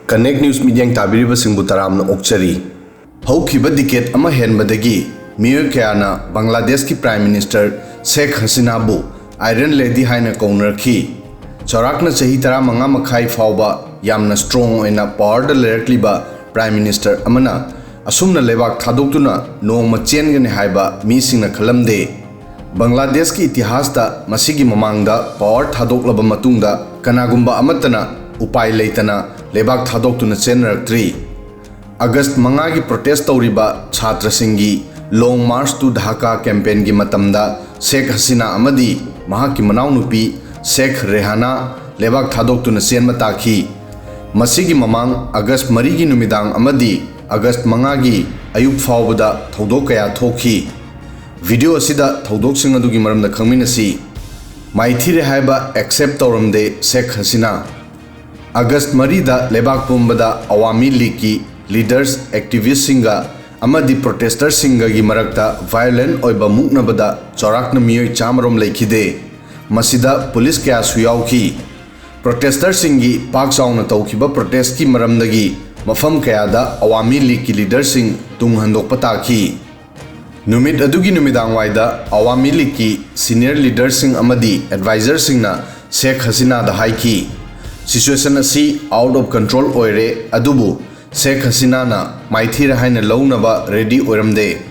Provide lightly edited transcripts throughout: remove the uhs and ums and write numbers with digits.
Connect News Media tabiriba singbu taramna okchari. Houkhiba decade ama henbadagi meeoi kayana Bangladesh ki Prime Minister Sheikh Hasina bu Iron Lady haina kounarakhi. Chaorakna chahi manga makhai faoba yamna strong oina power da leirakliba Prime Minister amana asumna leibak thadoktuna nongma chengani haiba Meesing na khallamde. Bangladesh ki itihas da masigi mamangda power thadoklaba matungda kanagumba amatana upai leitana leibak thadoktuna chenaraktri. August manga ki protest tauriba chhatra singhi long march to Dhaka campaign ki matamda Sheikh Hasina amadi mahaki manau nupi Sheikh Rehana leibak thadoktuna chenma takhi. Masigi mamang August mari ki numidang amadi August manga ki ayuk faobada thodok kaya thokhi. Video asida thodok sing adugi maramda khangminasi. Maithire haiba accept tauramde Sheikh Hasina. August marida leibak pumbada Awami League ki leaders activists singa amadi protesters singa gi marakta violent oiba muknabada Chaorakna meeoi chamarom leikhide. Masida police kaya suyauki. Protesters singi pak sauna taukiba protest ki maramdagi mafam kaya da Awami League ki leaders sing tung handok pataki. Numit adugi numidang waida Awami League ki senior leaders sing amadi advisors singna Sheikh Hasina da haiki. Situation asi out of control oire adubu Sheikh Hasina na maithira haina launaba ready oiramde.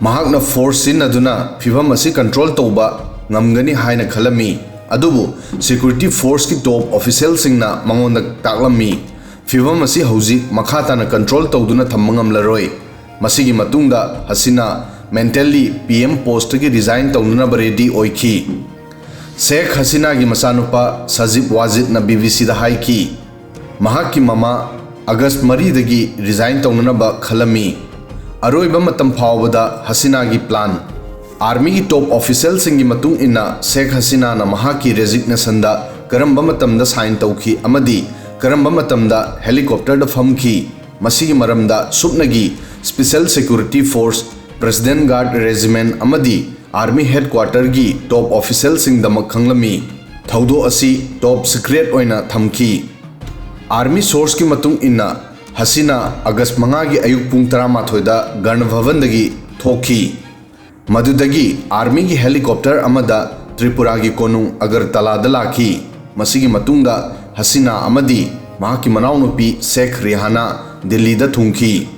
Mahakna force sin aduna phibam asi control tauba ngamgani haina khalami. Adubu security force ki top official singna mangonda taklami. Phibam asi hauji makhata na control tauduna thammangam laroi. Masigi matungda Hasina mentally PM post ki resign taununa ready oiki. Sheikh Hasina ki masanupa Sajib Wajid na BBC da haiki. Mahaki mama August mari dagi resign taunana ba khalami. Aroiba matam faobada Hasina ki plan. Army ki top official singi matung inna Sheikh Hasina na mahaki resignation da karamba matam da sign tauki amadi karamba matam da helicopter da famki. Masigi maramda supnagi special security force President Guard Regiment amadi Army Headquarter gi top official sing damak khanglami. Thaudo asi top secret oina thamki. Army source ki matung inna Hasina August manga gi ayuk pung 13 da Garna Bhavan dagi thoki. Madudagi Army gi helicopter amada Tripura gi konung Agartala da laki. Masigi matungda Hasina amadi mahaki manau nupi Sheikh Rehana Delhi da thungki.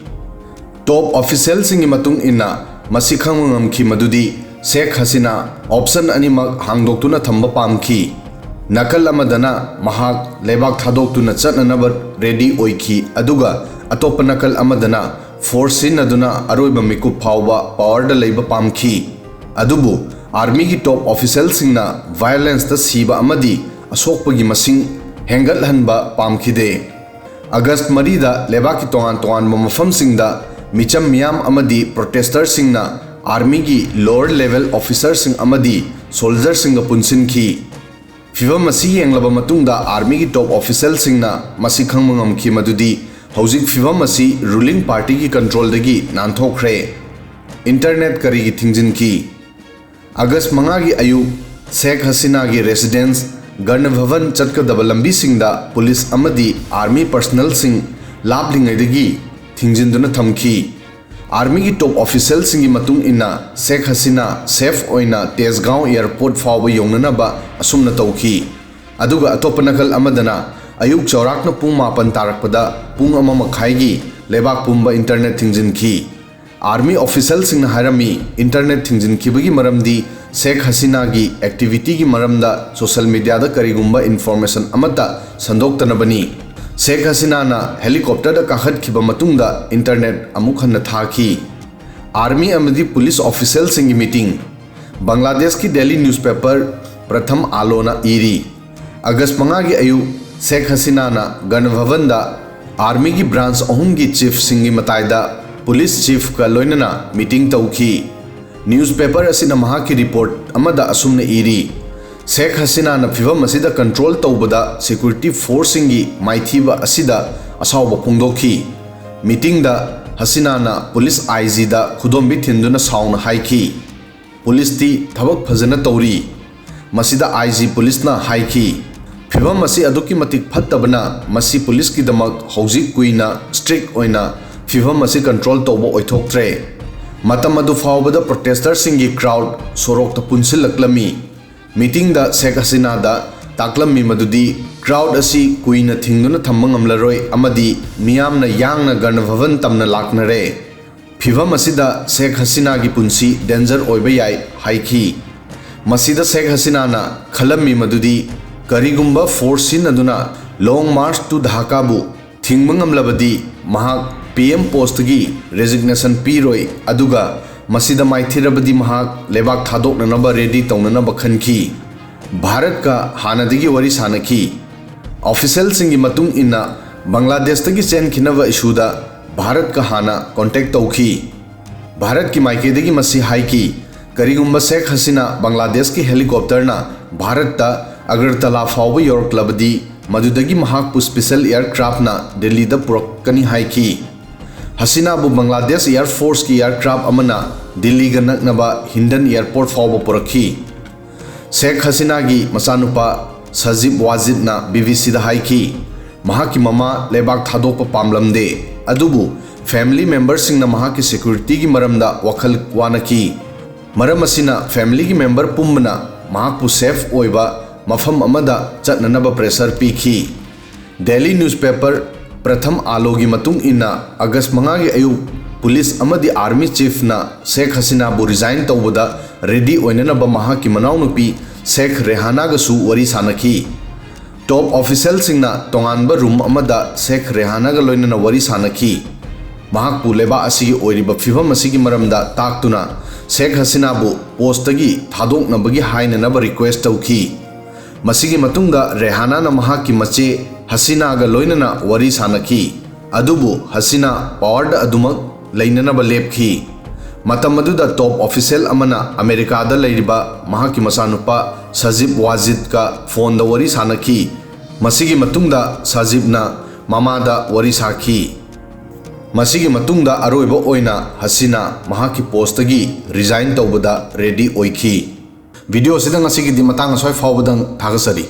Top official singi matung inna masi khamngamki madudi Sheikh Hasina option animak hangdoktuna thamba pamki. Nakal amadana mahak leibak thadoktuna chatnanaba ready oiki aduga atopa nakal amadana force sin aduna aroiba mikup faoba power da leiba pamki. Adubu army ki top official singna violence da siba amadi asokpagi masing hengathanba pamkide. August marida leibak ki tongan mafam singda micham miyam amadi protesters singna Army ki lower level officers sing amadi soldiers sing punsin ki. Fiva masi yenglaba matungda Army ki top official sing na masi khangmangam ki madudi hauzik fiva masi ruling party ki control dagi nanthokre. Internet kari ki thingjin ki. August manga ki ayu Sheikh Hasina ki residence Garna Bhavan chatkadaba lambi singda police amadi army personnel sing lablingai dagi thingjinduna thamki. Army ki top official singi matung inna Sheikh Hasina safe oina Tesgaon airport faoba yongnana ba asumna tauki. Aduga atopa nakal amadana ayuk Chaorakna pung 4 tarakpada pung ama makhai gi leibak pumba internet thingjin ki. Army official singna hairami internet thingjin ki bagi maramdi Sheikh Hasina gi activity gi maramda social media da karigumba information amata sandoktana bani. Sheikh Hasina na helicopter da kakhat khiba matungda internet amukhan na thaki. Army amadi police official singi meeting. Bangladesh ki daily newspaper Pratham Alona iri. August manga gi ayu Sheikh Hasina na Garna Bhavan da Army ki branch ahum gi chief singi mataida police chief ka loinana meeting tauki. Newspaper asina maha ki report amada asumna iri. Sheikh Hasina na fiva masida control taubada security force ingi maithiba asida asawba pungdoki. Meeting da Hasina na police IG da khudombi thinduna sauna haiki. Police ti thabak phajana tauri. Masida IG police na haiki. फिवम असी अदुकी मतिक फत्तबना मसी police की दमक हौजिक कुइना strict ओइना फिवम असी control तौबो ओइथोक्ट्रे मतम अदु फावबदा protester सिंगी crowd Sorok त पुनसिलक्लमी meeting दा शेख हसीना दा ताक्लमी मदुदी crowd असी कुइना थिंगुना थम्म ngamlaroi amadi miyamna yangna garna bhavan tamna laknare फिवम असिदा Sheikh Hasina की पुंसी डेंजर ओइबा याई हाइखी मसीदा शेख हसीना ना खलमी मदुदी करीगुंबा फोर्स सिनदुना लॉन्ग मार्च टू ढाका बु थिंगमंगमलबदी महाक पीएम पोस्ट की रेजिग्नेशन पीरोई अदुगा मसीदा माइथिरबदी महाक लेबाक थादोक्ननबा रेडी तौननबा खनखी भारत का हानदगी वरी सानखी ऑफिशियल सिंगी मतुंग इन्ना बांग्लादेश तगी चेनखिनबा इशूदा भारत का हाना कांटेक्ट तौखी भारत की माइकेदगी मसी हाइकी करीगुंबा शेख हसीना बांग्लादेश की हेलीकॉप्टर ना भारत ता अगरतला फावबा योरक्लबदी मदुदगी महाक स्पेशल एयरक्राफ्ट ना दिल्ली दा पुरक्कनी हाइकी हसीना बु बांग्लादेश एयरफोर्स की एयरक्राफ्ट अमना दिल्ली गा नकनबा हिंडन एयरपोर्ट फावबा पुरखी शेख हसीना की मचानुपा सजीब वाजिद ना बीबीसी दा हाइकी महाकी ममा लेबाक थादोकपा पामलमदे अदुबु फैमिली मेंबर्स सिंगना महाकी सिक्योरिटी की मरमदा वखल वानकी मरम असिना फैमिली की मेंबर पुम्बना महाकु सेफ ओइबा मफम अमदा चटननबा प्रेशर पीखी डेली न्यूज़पेपर प्रथम आलोगी मतुंग इन्ना अगस्त 5 की अयुक पुलिस अमदी आर्मी चीफ ना शेख हसीना बु रिजाइन तौबदा रेडी ओइननबा महाकी मनाउनुपी शेख रेहाना गसु वरी सानखी टॉप ऑफिशियल सिंगना तोंगानबा रूम अमदा शेख रेहाना गा लोइनना वरी सानखी महाकु लेबा असिगी ओइरिबा फिवम असिगी मरमदा ताक्तुना शेख हसीना बु पोस्टगी थादोक्नबगी हाइननबा रिक्वेस्ट तौखी मसिगी मतुंगदा रेहाना ना महाकी मचे हसीना गा लोइनना वरी सानखी अदुबु हसीना पावर अदुमक लैननबा लेपखी मतम अदुदा टॉप ऑफिशियल अमना अमेरिका दा लैरिबा महाकी मसानुपा सजीब वाजिद का फोन दा वरी सानखी मसिगी मतुंगदा सजीबना मामादा वरी साखी मसिगी मतुंगदा अरोइबा ओइना हसीना महाकी पोस्टगी रिजाइन तौबदा रेडी ओइखी वीडियो सिदा ngasi gi di matang soi fawbadang thagasari